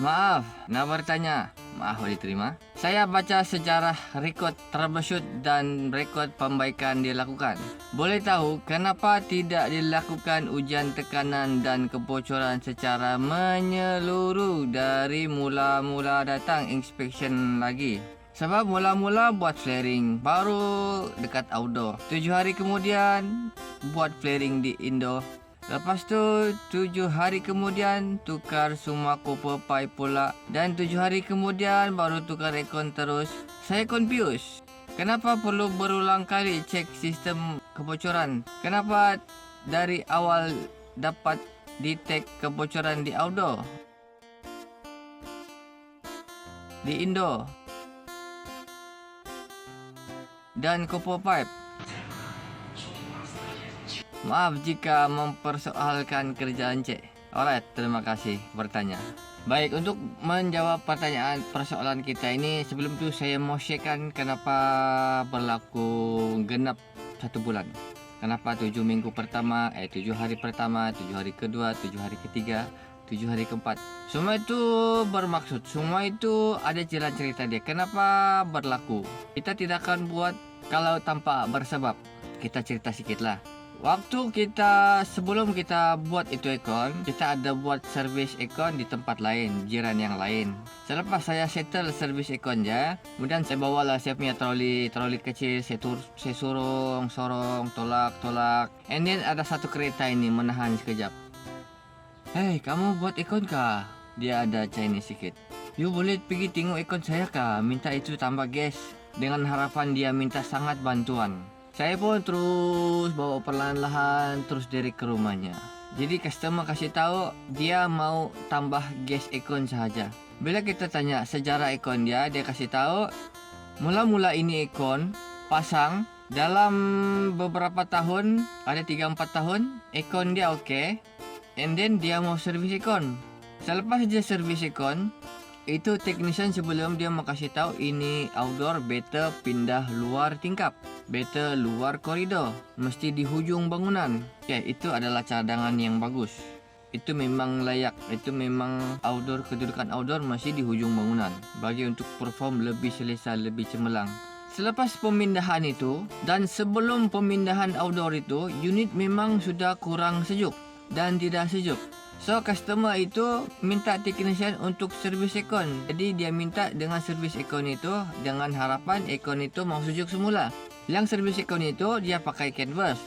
Maaf, nak bertanya. Maaf diterima. Saya baca sejarah rekod troubleshoot dan rekod pembaikan dilakukan. Boleh tahu kenapa tidak dilakukan ujian tekanan dan kebocoran secara menyeluruh dari mula-mula datang inspection lagi? Sebab mula-mula buat flaring, baru dekat outdoor. 7 hari kemudian buat flaring di indoor. Lepas tu 7 hari kemudian tukar semua copper pipe pula. Dan 7 hari kemudian baru tukar aircon terus. Saya confused. Kenapa perlu berulang kali cek sistem kebocoran? Kenapa dari awal dapat detect kebocoran di outdoor? Di indoor? Dan copper pipe? Maaf jika mempersoalkan kerjaan cik. Alright, terima kasih bertanya. Baik, untuk menjawab pertanyaan persoalan kita ini, sebelum itu saya mau sharekan kenapa berlaku genap 1 bulan. Kenapa 7 minggu pertama, 7 hari pertama, 7 hari kedua, 7 hari ketiga, 7 hari keempat. Semua itu bermaksud, semua itu ada jalan cerita dia. Kenapa berlaku? Kita tidak akan buat kalau tanpa bersebab. Kita cerita sedikit lah. Waktu sebelum kita buat itu aircon, kita ada buat servis aircon di tempat lain, jiran yang lain. Selepas saya settle servis aircon je, kemudian saya bawalah saya punya troli kecil, saya sorong, tolak. And then ada satu kereta ini menahan sekejap. Hey, kamu buat aircon kah? Dia ada Chinese sikit. You boleh pergi tengok aircon saya kah? Minta itu tambah gas. Dengan harapan dia minta sangat bantuan. Saya pun terus bawa perlahan-lahan terus dari ke rumahnya. Jadi customer kasih tahu dia mau tambah gas aircon sahaja. Bila kita tanya sejarah aircon dia kasih tahu mula-mula ini aircon pasang dalam beberapa tahun, ada 3-4 tahun, aircon dia okey. And then dia mau servis aircon. Selepas dia servis aircon, itu technician sebelum dia mau kasih tahu ini outdoor, better pindah luar tingkap, better luar koridor, mesti di hujung bangunan. Itu adalah cadangan yang bagus. Itu memang layak, itu memang outdoor, kedudukan outdoor masih di hujung bangunan bagi untuk perform lebih selesa, lebih cemerlang. Selepas pemindahan itu dan sebelum pemindahan outdoor itu, unit memang sudah kurang sejuk dan tidak sejuk. So customer itu minta technician untuk servis aircon. Jadi dia minta dengan servis aircon itu dengan harapan aircon itu mau sejuk semula. Yang servis aircon itu dia pakai canvas.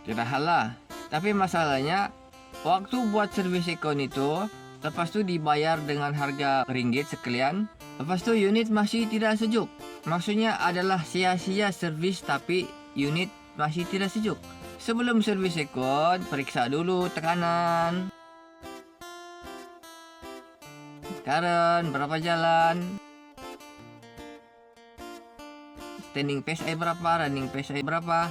Tidak hal lah. Tapi masalahnya waktu buat servis aircon itu, lepas tu dibayar dengan harga ringgit sekalian. Lepas tu unit masih tidak sejuk. Maksudnya adalah sia-sia servis tapi unit masih tidak sejuk. Sebelum servis aircon, periksa dulu tekanan, current, berapa jalan, standing PSI berapa, running PSI berapa.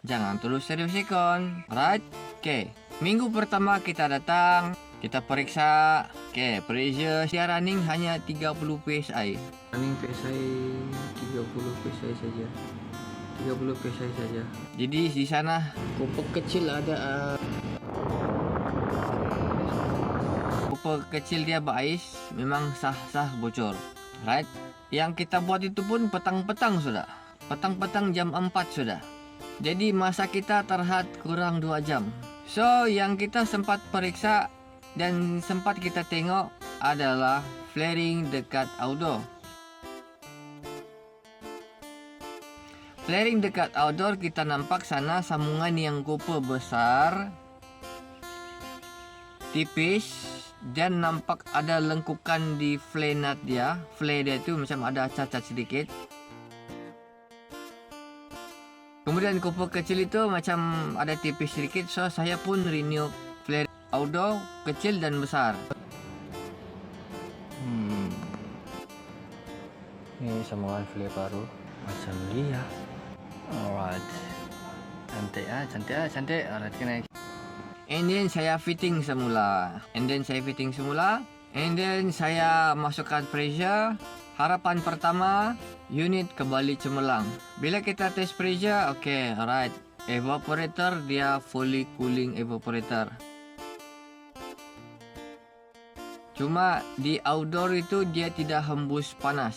Jangan terus servis aircon. Alright? Okay. Minggu pertama kita datang, kita periksa. Okay, pressure dia running hanya 30 PSI. Running PSI 30 PSI saja. 30 PSI saja. Jadi di sana kopek kecil ada kecil dia berais, memang sah-sah bocor. Right? Yang kita buat itu pun petang-petang sudah. Petang-petang jam 4 sudah. Jadi masa kita terhad kurang 2 jam. So yang kita sempat periksa dan sempat kita tengok adalah flaring dekat outdoor. Flaring dekat outdoor kita nampak sana sambungan yang copper besar, tipis, dan nampak ada lengkukan di flare nut dia. Flare dia tu macam ada cacat sedikit. Kemudian copper kecil itu macam ada tipis sedikit. So saya pun renew flare outdoor kecil dan besar. Ini sambungan flare baru macam ni ya. Alright. Cantik. Alright, kena. And then saya fitting semula. And then saya masukkan pressure. Harapan pertama, unit kembali cemerlang. Bila kita test pressure, okay, alright. Evaporator dia fully cooling evaporator. Cuma di outdoor itu dia tidak hembus panas.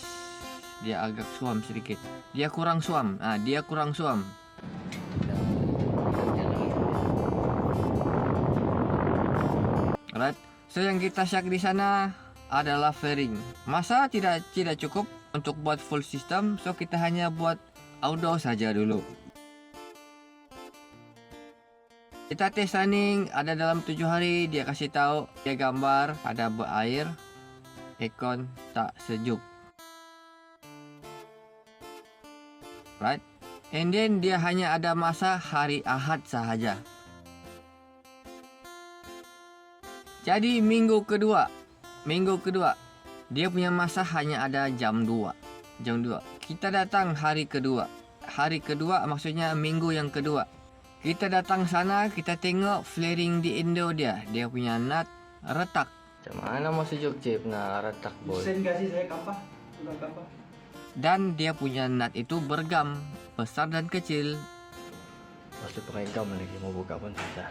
Dia agak suam sedikit. Dia kurang suam. Dia kurang suam. Alright. So yang kita syak di sana adalah flaring. Masa tidak cukup untuk buat full system, so kita hanya buat outdoor saja dulu. Kita tes running ada dalam 7 hari. Dia kasih tahu, dia gambar ada berair, aircon tak sejuk. Right? And then dia hanya ada masa hari Ahad sahaja. Jadi minggu kedua dia punya masa hanya ada jam 2. Kita datang hari kedua. Hari kedua maksudnya minggu yang kedua. Kita datang sana, kita tengok flaring di Indo dia. Dia punya nut retak. Macam mana mau sejuk cip nak retak boy? Sen kasih saya kampah. Tulang kampah. Dan dia punya nut itu bergam, besar dan kecil. Masih pakai gam lagi, mau buka pun susah.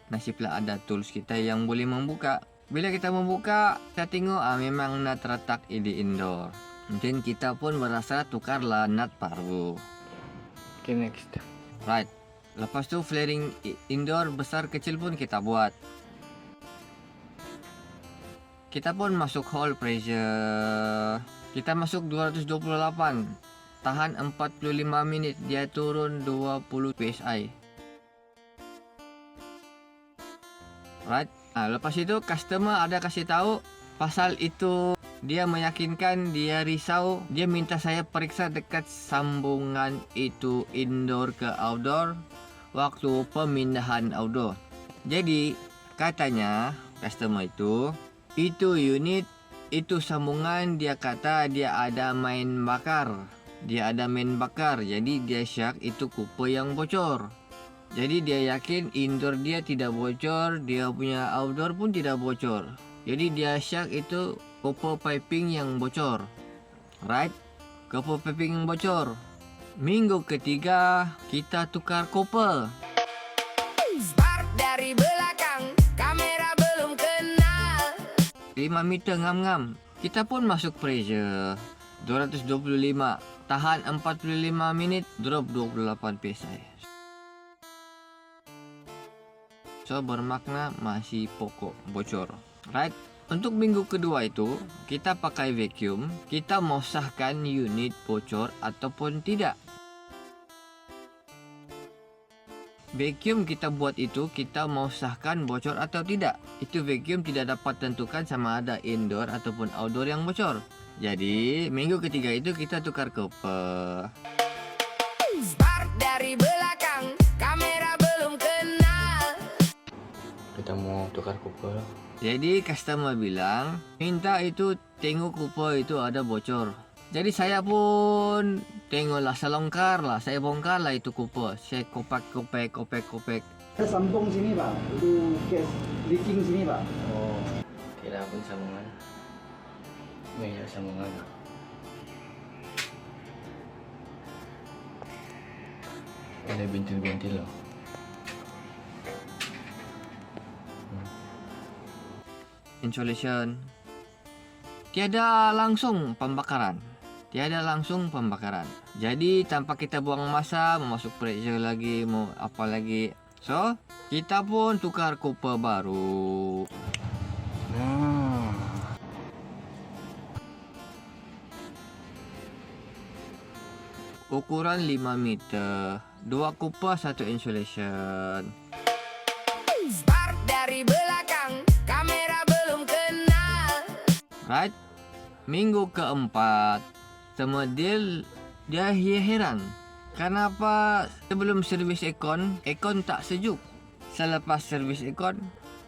Nasiblah ada tools kita yang boleh membuka. Bila kita membuka, kita tengok memang nut retak di indoor. Dan kita pun berasa tukarlah nut baru. Okay, next. Right. Lepas tu flaring indoor besar kecil pun kita buat. Kita pun masuk hall pressure. Kita masuk 228. Tahan 45 minit, dia turun 20 PSI. Right. Lepas itu customer ada kasih tahu pasal itu. Dia meyakinkan, dia risau, dia minta saya periksa dekat sambungan itu indoor ke outdoor waktu pemindahan outdoor. Jadi katanya customer itu unit, itu sambungan, dia kata dia ada main bakar. Jadi dia syak itu kupa yang bocor. Jadi dia yakin indoor dia tidak bocor, dia punya outdoor pun tidak bocor. Jadi dia syak itu copper piping yang bocor. Right? Copper piping yang bocor. Minggu ketiga kita tukar copper. Start dari belakang, kamera belum kenal. 5 meter ngam-ngam. Kita pun masuk pressure 225. Tahan 45 minit, drop 28 PSI. So bermakna masih pokok bocor. Right? Untuk minggu kedua itu, kita pakai vacuum. Kita mau sahkan unit bocor ataupun tidak. Vacuum kita buat itu, kita mau sahkan bocor atau tidak. Itu vacuum tidak dapat tentukan sama ada indoor ataupun outdoor yang bocor. Jadi, minggu ketiga itu kita tukar copper. Start dari belakang, kamera belum kenal. Kita mau tukar copper. Jadi customer bilang minta itu tengok copper itu ada bocor. Jadi saya pun tengoklah, selongkar lah, saya bongkar lah itu copper. Saya kopek. Saya sambung sini pak, itu gas leaking sini pak. Oh, tidak pun sambungan. Ini ya sambungan. Ada bintil-bintil loh. Insulation. Tiada langsung pembakaran. Jadi tanpa kita buang masa, mau masuk pressure lagi, mau apa lagi. So, kita pun tukar copper baru. Ukuran 5 meter. 2 copper, 1 insulation. Start dari belakang, kamera belum kenal. Right? Minggu keempat, sama dia heran. Kenapa sebelum servis aircon tak sejuk? Selepas servis aircon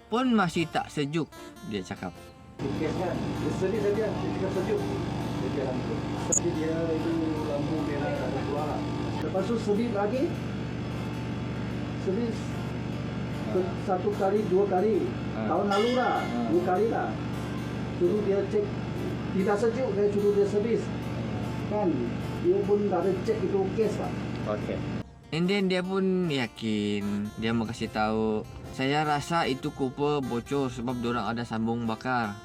pun masih tak sejuk, dia cakap. Gas kan, dia sedih saja, dia tidak sejuk. Dia jalan tu. Tapi dia itu lampu merah tak ada keluar lah. Lepas tu sedih lagi. Sedih satu kali, 2 kali. Tahun lalu lah, 2 kali lah. Suruh dia cek, tidak sejuk, saya suruh dia servis. Kan, dia pun tak ada cek itu gas pak. Okay. And then dia pun yakin, dia mau kasih tahu, saya rasa itu cooper bocor sebab dorang ada sambung bakar.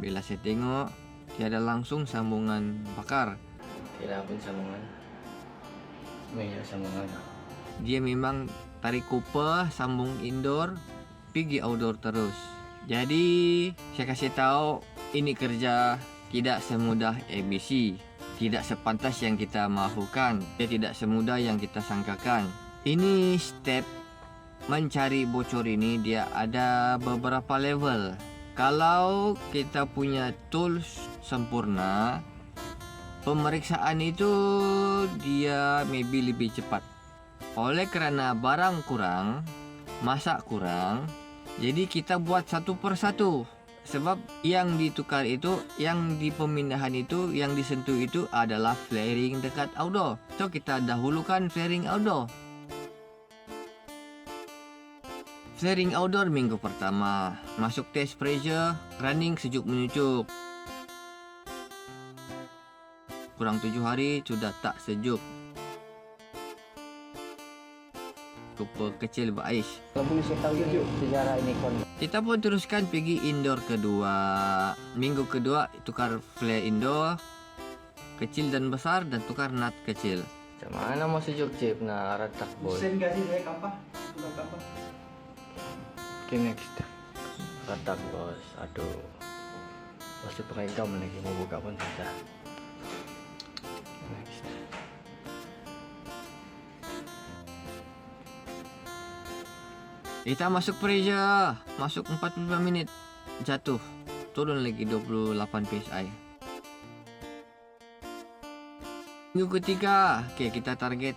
Bila saya tengok, tiada langsung sambungan bakar. Tidak pun sambungan. May sambungan. Dia memang tarik cooper, sambung indoor, pergi outdoor terus. Jadi saya kasih tahu, ini kerja tidak semudah ABC. Tidak sepantas yang kita mahukan. Dia tidak semudah yang kita sangkakan. Ini step mencari bocor ini dia ada beberapa level. Kalau kita punya tools sempurna, pemeriksaan itu dia maybe lebih cepat. Oleh kerana barang kurang, masa kurang, jadi kita buat satu persatu. Sebab yang ditukar itu, yang di pemindahan itu, yang disentuh itu adalah flaring dekat outdoor. So kita dahulukan flaring outdoor. Flaring outdoor minggu pertama, masuk test pressure, running sejuk menyucuk. Kurang 7 hari sudah tak sejuk. Cooper kecil berais. Kalau boleh saya tahu ini sejarah ini kon. Kita pun teruskan pergi indoor kedua. Minggu kedua tukar flare indoor kecil dan besar dan tukar nut kecil. Macam mana mau sejuk cip nak retak bol. Sen gaji saya kampah. Sudah kampah. Okay, next. Retak bos. Aduh. Pasti pakai gam lagi mau buka pun susah. Next. Kita masuk pressure, masuk 45 minit, jatuh, turun lagi 28 PSI. Minggu ketiga, okay, kita target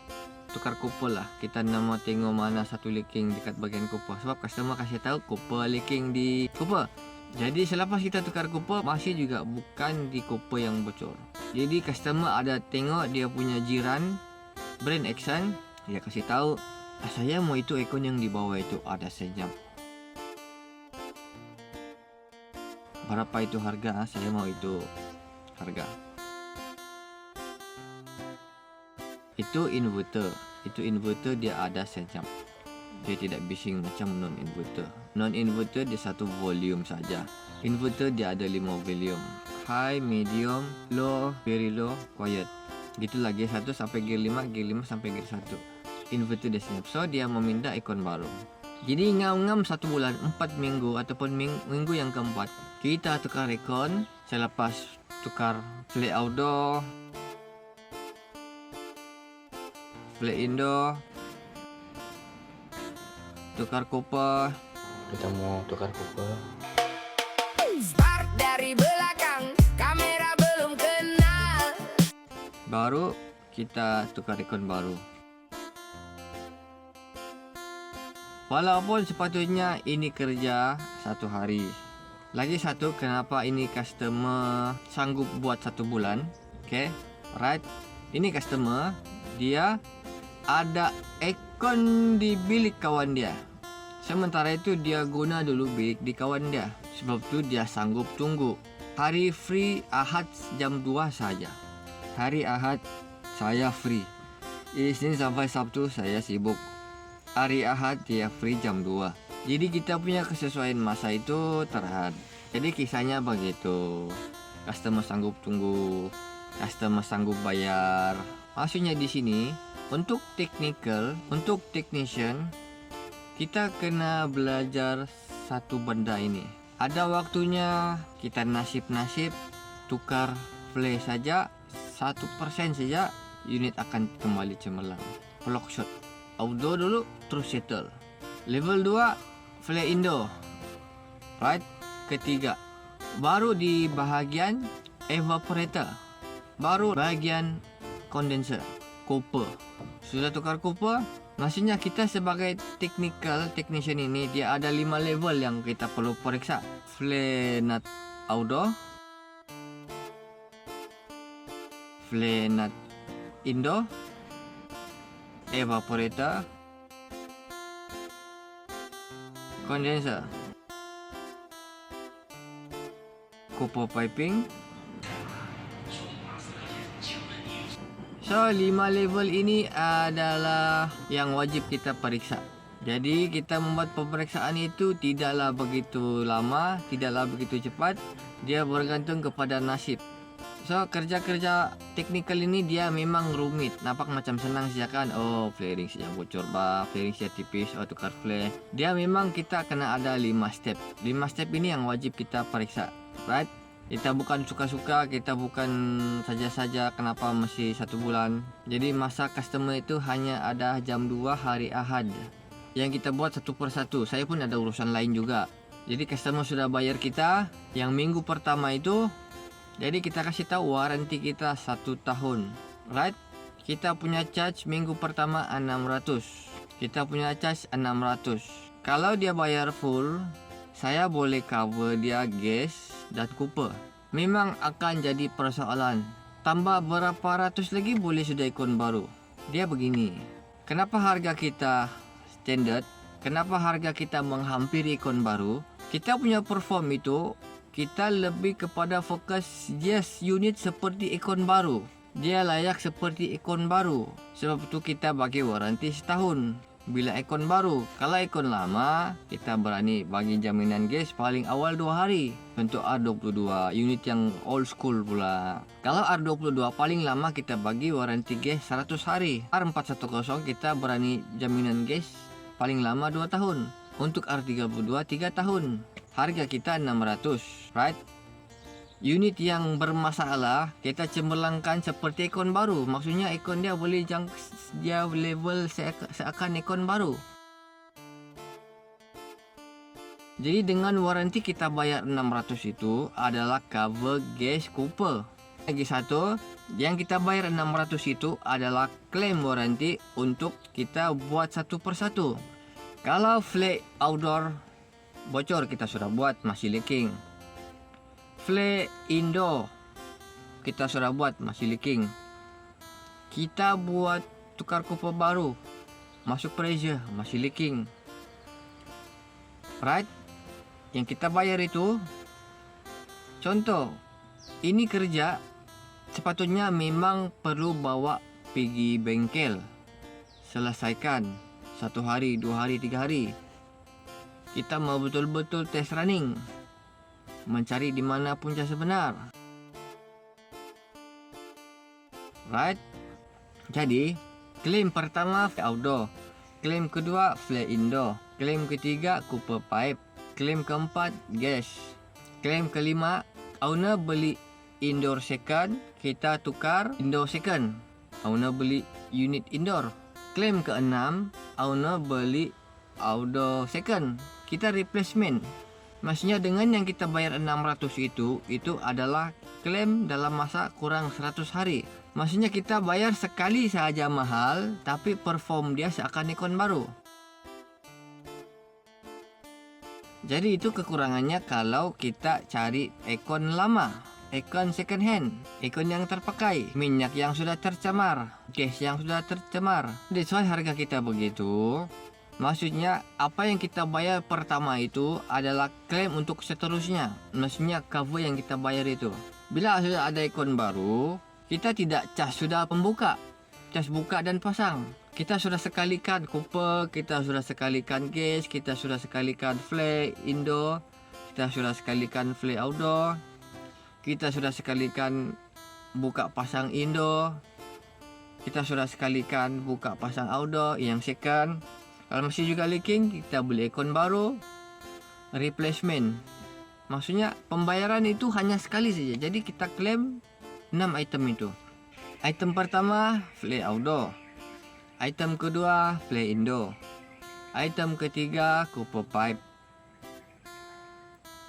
tukar cooper lah. Kita nak mau tengok mana satu leaking dekat bahagian cooper. Sebab customer kasih tahu cooper leaking di cooper. Jadi selepas kita tukar cooper, masih juga bukan di cooper yang bocor. Jadi customer ada tengok dia punya jiran brand Exxon, dia kasih tahu, saya mau itu aircon yang di bawah itu ada senyap. Berapa itu harga? Saya mau itu harga. Itu inverter. Itu inverter dia ada senyap. Dia tidak bising macam non-inverter. Non-inverter dia satu volume saja. Inverter dia ada 5 volume. High, medium, low, very low, quiet. Gitulah gear 1 sampai gear 5, gear 5 sampai gear 1. Inverter dia senyap. So dia meminta aircon baru. Jadi ngam-ngam 1 bulan, 4 minggu ataupun minggu yang keempat, kita tukar aircon. Selepas tukar flare outdoor, flare indoor, tukar cooper. Kita mau tukar cooper. Start dari belakang, kamera belum kenal. Baru kita tukar aircon baru. Walaupun sepatutnya ini kerja 1 hari. Lagi satu, kenapa ini customer sanggup buat 1 bulan. Okay, right. Ini customer, dia ada aircon di bilik kawan dia. Sementara itu dia guna dulu bilik di kawan dia. Sebab tu dia sanggup tunggu. Hari free Ahad jam 2 saja. Hari Ahad saya free. Isnin sampai Sabtu saya sibuk. Hari Ahad dia free jam 2. Jadi kita punya kesesuaian masa itu terhad. Jadi kisahnya begitu. Customer sanggup tunggu, customer sanggup bayar. Maksudnya di sini untuk technical, untuk technician, kita kena belajar satu benda ini. Ada waktunya kita nasib-nasib tukar flare saja 1% saja unit akan kembali cemerlang. Block shot. Outdoor dulu terus settle. Level 2 flare indoor. Right? Ketiga. Baru di bahagian evaporator. Baru bahagian condenser. Cooper. Sudah tukar cooper, maksudnya kita sebagai technician ini dia ada 5 level yang kita perlu periksa. Flare nut outdoor, flare nut indoor, evaporator, condenser, cooper piping, So 5 level ini adalah yang wajib kita periksa. Jadi kita membuat pemeriksaan itu tidaklah begitu lama, tidaklah begitu cepat. Dia bergantung kepada nasib. So kerja-kerja teknikal ini dia memang rumit. Nampak macam senang saja kan. Oh, flaring saja bocor bak, flaring saja tipis, oh tukar flare. Dia memang kita kena ada 5 step. 5 step ini yang wajib kita periksa. Right? Kita bukan suka-suka, kita bukan saja-saja kenapa mesti 1 bulan. Jadi masa customer itu hanya ada jam 2 hari Ahad. Yang kita buat satu persatu. Saya pun ada urusan lain juga. Jadi customer sudah bayar kita yang minggu pertama itu. Jadi kita kasih tahu waranti kita 1 tahun. Right? Kita punya charge minggu pertama 600. Kita punya charge 600. Kalau dia bayar full, saya boleh cover dia gas dan cooper. Memang akan jadi persoalan. Tambah berapa ratus lagi boleh sudah ikon baru. Dia begini. Kenapa harga kita standard? Kenapa harga kita menghampiri ikon baru? Kita punya perform itu kita lebih kepada fokus yes unit seperti ikon baru. Dia layak seperti ikon baru. Sebab itu kita bagi waranti setahun. Bila ikon baru, kalau ikon lama, kita berani bagi jaminan gas paling awal 2 hari. Untuk R22, unit yang old school pula. Kalau R22 paling lama kita bagi waranti gas 100 hari. R410 kita berani jaminan gas paling lama 2 tahun. Untuk R32 3 tahun. Harga kita 600, right? Unit yang bermasalah kita cemerlangkan seperti ikon baru. Maksudnya ikon dia boleh dia level seakan ikon baru. Jadi dengan waranti kita bayar 600 itu adalah cover gas cooper. Lagi satu, yang kita bayar 600 itu adalah klaim waranti untuk kita buat satu persatu. Kalau flare outdoor bocor kita sudah buat masih leaking. Flare indoor kita sudah buat masih leaking. Kita buat tukar cooper baru, masuk pressure masih leaking. Right? Yang kita bayar itu, contoh, ini kerja sepatutnya memang perlu bawa pergi bengkel, selesaikan 1 hari, 2 hari, 3 hari. Kita mau betul-betul test running, mencari di mana punca sebenar. Right? Jadi, klaim pertama flare outdoor, klaim kedua flare indoor, klaim ketiga cooper pipe, klaim keempat gas, klaim kelima owner beli indoor second, kita tukar indoor second. Owner beli unit indoor. Klaim keenam owner beli outdoor second, kita replacement. Maksudnya dengan yang kita bayar 600 itu adalah klaim dalam masa kurang 100 hari. Maksudnya kita bayar sekali saja mahal, tapi perform dia seakan ikon baru. Jadi itu kekurangannya kalau kita cari ikon lama, ikon second hand, ikon yang terpakai, minyak yang sudah tercemar, gas yang sudah tercemar. That's why harga kita begitu. Maksudnya apa yang kita bayar pertama itu adalah klaim untuk seterusnya. Maksudnya cover yang kita bayar itu. Bila sudah ada ikon baru, kita tidak cas sudah pembuka, cas buka dan pasang. Kita sudah sekalikan cooper, kita sudah sekalikan gas, kita sudah sekalikan flare indoor, kita sudah sekalikan flare outdoor, kita sudah sekalikan buka pasang indoor, kita sudah sekalikan buka pasang outdoor yang second. Kalau masih juga leaking, kita beli ikon baru, replacement. Maksudnya pembayaran itu hanya sekali saja. Jadi kita klaim 6 item itu. Item pertama flare outdoor, item kedua flare indoor, item ketiga cooper pipe,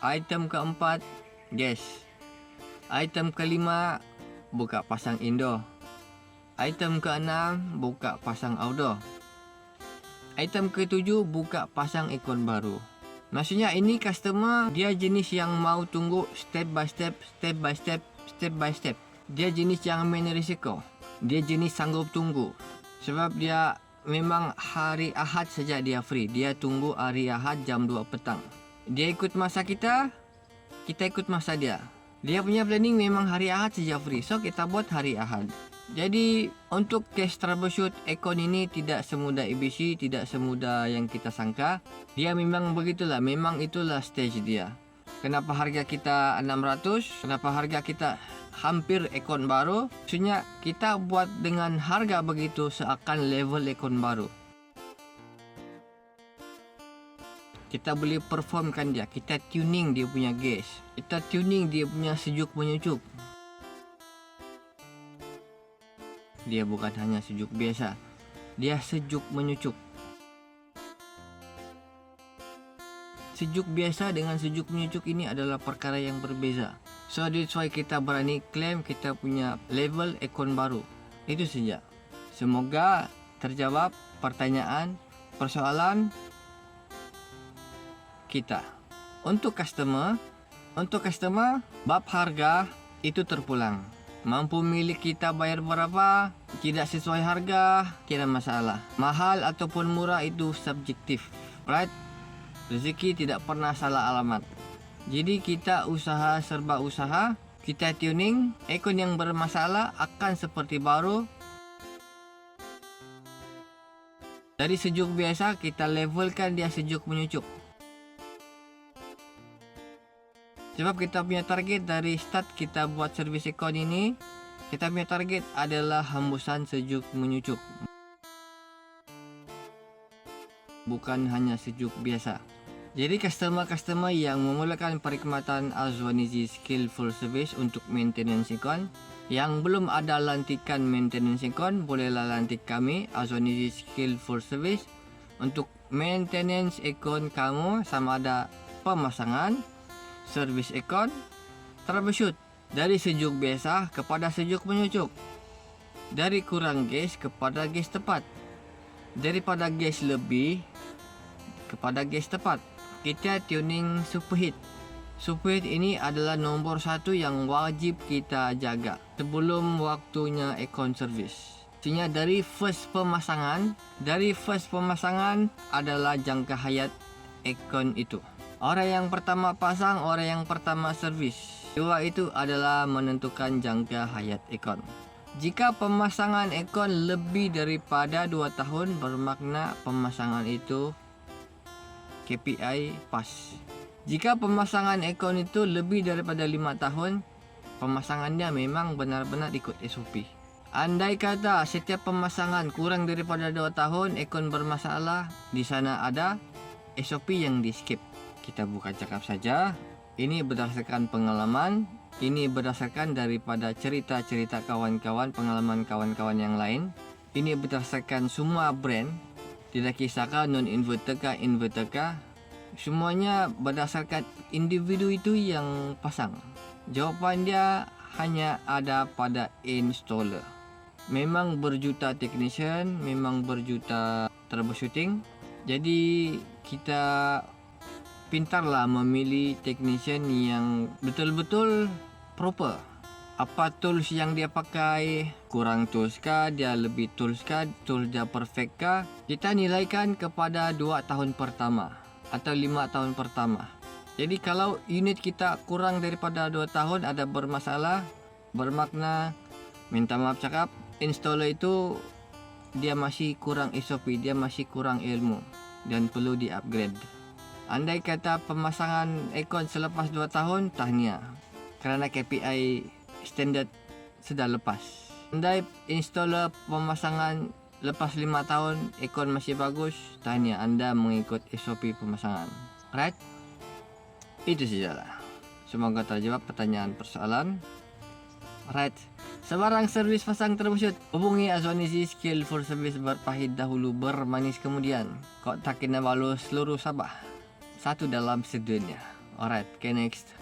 item keempat gas, item kelima buka pasang indoor, item keenam buka pasang outdoor, item ketujuh buka pasang ikon baru. Maksudnya ini customer dia jenis yang mau tunggu step by step, step by step, step by step. Dia jenis yang main risiko. Dia jenis sanggup tunggu. Sebab dia memang hari Ahad saja dia free. Dia tunggu hari Ahad jam 2 petang. Dia ikut masa kita ikut masa dia. Dia punya planning memang hari Ahad saja free. So kita buat hari Ahad. Jadi untuk case troubleshoot aircon ini tidak semudah ABC, tidak semudah yang kita sangka. Dia memang begitulah, memang itulah stage dia. Kenapa harga kita 600? Kenapa harga kita hampir aircon baru? Maksudnya kita buat dengan harga begitu seakan level aircon baru. Kita boleh performkan dia, kita tuning dia punya gas, kita tuning dia punya sejuk menyucuk. Dia bukan hanya sejuk biasa, dia sejuk menyucuk. Sejuk biasa dengan sejuk menyucuk ini adalah perkara yang berbeza. So that's why kita berani klaim kita punya level aircon baru. Itu saja. Semoga terjawab pertanyaan, persoalan kita. Untuk customer, bab harga itu terpulang. Mampu milik kita bayar berapa, tidak sesuai harga, tidak masalah. Mahal ataupun murah itu subjektif, right? Rezeki tidak pernah salah alamat. Jadi kita usaha serba usaha, kita tuning, aircon yang bermasalah akan seperti baru. Dari sejuk biasa kita levelkan dia sejuk menyucuk. Sebab kita punya target dari start kita buat servis aircon ini, kita punya target adalah hembusan sejuk menyucuk. Bukan hanya sejuk biasa. Jadi customer-customer yang memulakan perkhidmatan Azwanizi Skillful Service untuk maintenance aircon, yang belum ada lantikan maintenance aircon, bolehlah lantik kami Azwanizi Skillful Service untuk maintenance aircon kamu, sama ada pemasangan, servis aircon, troubleshoot dari sejuk biasa kepada sejuk menyucuk, dari kurang gas kepada gas tepat, daripada gas lebih kepada gas tepat. Kita tuning superheat. Superheat ini adalah nombor 1 yang wajib kita jaga sebelum waktunya aircon service. Maksudnya dari first pemasangan adalah jangka hayat aircon itu. Orang yang pertama pasang, orang yang pertama servis. Dua itu adalah menentukan jangka hayat aircon. Jika pemasangan aircon lebih daripada 2 tahun, bermakna pemasangan itu KPI pas. Jika pemasangan aircon itu lebih daripada 5 tahun, pemasangannya memang benar-benar ikut SOP. Andai kata setiap pemasangan kurang daripada 2 tahun, aircon bermasalah, di sana ada SOP yang di skip. Kita bukan cakap saja, ini berdasarkan pengalaman, ini berdasarkan daripada cerita-cerita kawan-kawan, pengalaman kawan-kawan yang lain. Ini berdasarkan semua brand, tidak kisahkah non-inverter kah, inverter kah, semuanya berdasarkan individu itu yang pasang. Jawapan dia hanya ada pada installer. Memang berjuta technician, memang berjuta troubleshooting. Jadi kita pintarlah memilih technician yang betul-betul proper. Apa tools yang dia pakai, kurang tools kah, dia lebih tools kah, tools dia perfect kah. Kita nilaikan kepada 2 tahun pertama atau 5 tahun pertama. Jadi kalau unit kita kurang daripada 2 tahun ada bermasalah, bermakna, minta maaf cakap, installer itu dia masih kurang SOP, dia masih kurang ilmu dan perlu di upgrade. Andai kata pemasangan aircon selepas 2 tahun, tahniah, kerana KPI standard sudah lepas. Andai installer pemasangan lepas 5 tahun aircon masih bagus, tahniah, anda mengikut SOP pemasangan. Right? Itu sajalah. Semoga terjawab pertanyaan persoalan. Right. Sebarang servis pasang troubleshoot, hubungi Azwanizi Skillful Service, berpahit dahulu, bermanis kemudian. Kau tak kena balu seluruh Sabah, satu dalam sedunia. Alright, okay, next.